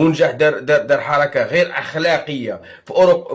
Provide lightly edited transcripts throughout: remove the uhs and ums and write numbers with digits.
ونجح دار حركه غير اخلاقيه في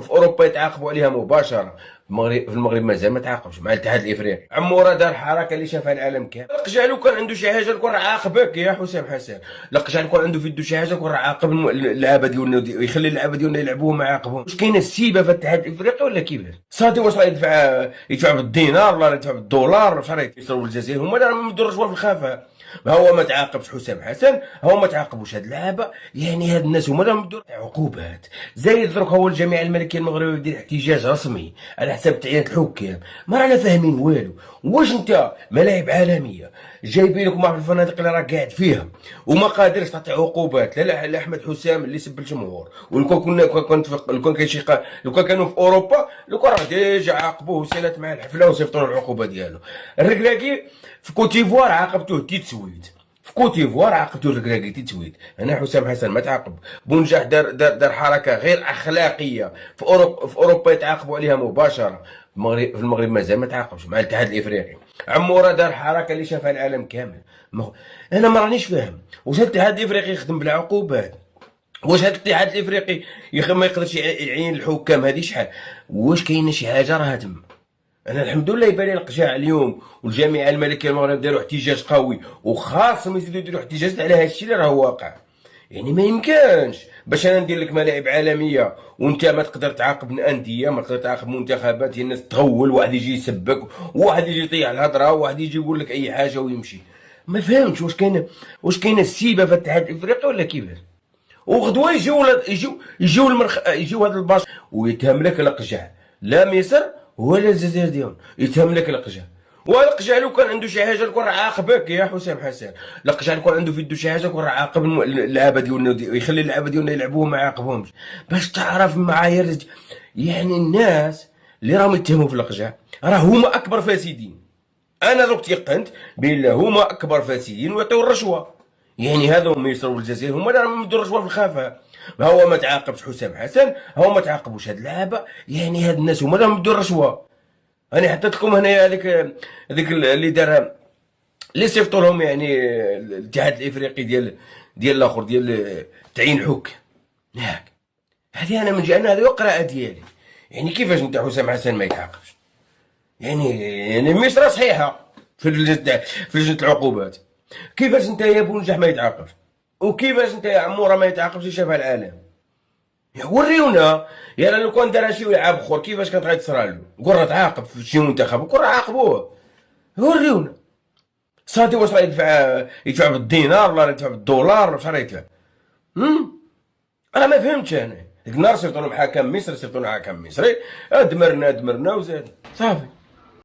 اوروبا يتعاقبوا عليها مباشره. في المغرب مازال ما تعاقبش مع الاتحاد الافريقي. عموره دار حركه اللي شافها العالم كامل. لقجع لو كان عنده شي حاجه نكون راه عاقبك يا حسام حسن. لقجع لو كان عنده في يده شي حاجه نكون راه عاقب اللعابه ديالنا ويخلي اللعابه ديالنا يلعبوه ما يعاقبهم. واش كاينه السيبه في الاتحاد الافريقي ولا كيفاش؟ صافي واش راه يدفع بالدينار ولا يدفع بالدولار؟ واش راه يصروا الجزائر هما اللي راهم يدوا الرشوه في الخفاء. ما هو ما تعاقبش حسام حسن، هو ما تعاقبوش هاد اللعابه. يعني هاد الناس هما اللي راهم يدوا عقوبات. زايد درك هو الجامعه الملكيه المغربيه يدير احتجاج رسمي على حساب تعيينات الحكام. ما رانا فاهمين والو. واش انت ملاعب عالميه جايبين لك في الفنادق اللي راك قاعد فيها وما قادرش تعطي عقوبات لا لاحمد حسام اللي سب الجمهور. ولو كان كانوا في اوروبا لو كان راه ديجا عاقبوه وسالات مع الحفله وصيفطوا له العقوبه ديالو. الركراكي في كوتيفوار عاقبتوه تيتسويد. في كوتيفوار عاقبتوه الركراكي تيتسويد. هنا حسام حسن ما تعاقب. بونجاح دار حركه غير اخلاقيه في اوروبا يتعاقبوا عليها مباشره. في المغرب مازال ما تعاقبش مع الاتحاد الافريقي. عموره دار حركه اللي شافها العالم كامل. انا ما رانيش فاهم واش الاتحاد الافريقي يخدم بلا عقوبات. واش هذا الاتحاد الافريقي ما يقدرش يعين الحكام هذه شحال؟ واش كاينه شي حاجه راه تما؟ انا الحمد لله يبان لي القجاع اليوم والجامعه الملكيه المغربيه داروا احتجاج قوي وخاصهم يزيدوا يديروا احتجاجات على هذا الشيء اللي راه واقع. يعني ما يمكنش باش انا ندير لك ملاعب عالميه وانت ما تقدر تعاقب الانديه، ما تقدر تعاقب منتخبات، الناس تغول، واحد يجي يسبك، وواحد يجي يطيح الهضره، وواحد يجي يقول لك اي حاجه ويمشي. ما فهمتش واش كاينه السيبه في الاتحاد الافريقي ولا كيفاش؟ وغدوه يجيو هاد الباش ويتهم لك القجع لا مصر ولا الجزائر ديالهم، يتهم لك القجع. والقجع لو كان عنده شي حاجه نكون راه عاقبك يا حسام حسن. القجع لو كان عنده في يده شي حاجه نكون راه عاقب اللعابه ديالنا ويخلي اللعابه ديالنا يلعبوه ما يعاقبهمش. باش تعرف معايير يعني الناس اللي راهم يتهموا في القجع راه هما اكبر فاسدين. انا دوك تيقنت بان هما اكبر فاسدين ويعطيو الرشوه. يعني هذا هما يصروا الجزائر هما اللي راهم يدوا الرشوه في الخفاء. ما هو ما تعاقبش حسام حسن، هو ما تعاقبوش هاد اللعابه. يعني هاد الناس هما اللي راهم يدوا الرشوه. انا حطيت لكم هنايا هذيك اللي دارها اللي صيفطوا لهم يعني الاتحاد الافريقي ديال الاخر ديال تعيين الحكام. ياك هذه انا من جهه هذه القراءه ديالي. يعني كيفاش انت حسام حسن ما يتعاقبش؟ يعني مصر صحيحه في لجنه العقوبات. كيفاش انت يا بونجح ما يتعاقبش؟ وكيفاش انت يا عموره ما يتعاقبش شافها العالم؟ وريونا. يا لو كان دار شي لعاب اخر كيفاش كانت غيتصرى له؟ قول راه تعاقب في شي منتخب قول راه عاقبوه. وريونا. صافي واش راه يدفع بالدينار ولا يدفع بالدولار واش راه يدفع؟ انا ما فهمتش. انا ديك النهار صيفطوا لهم حكم مصري، صيفطوا لهم حكم مصري، دمرنا وزاد صافي.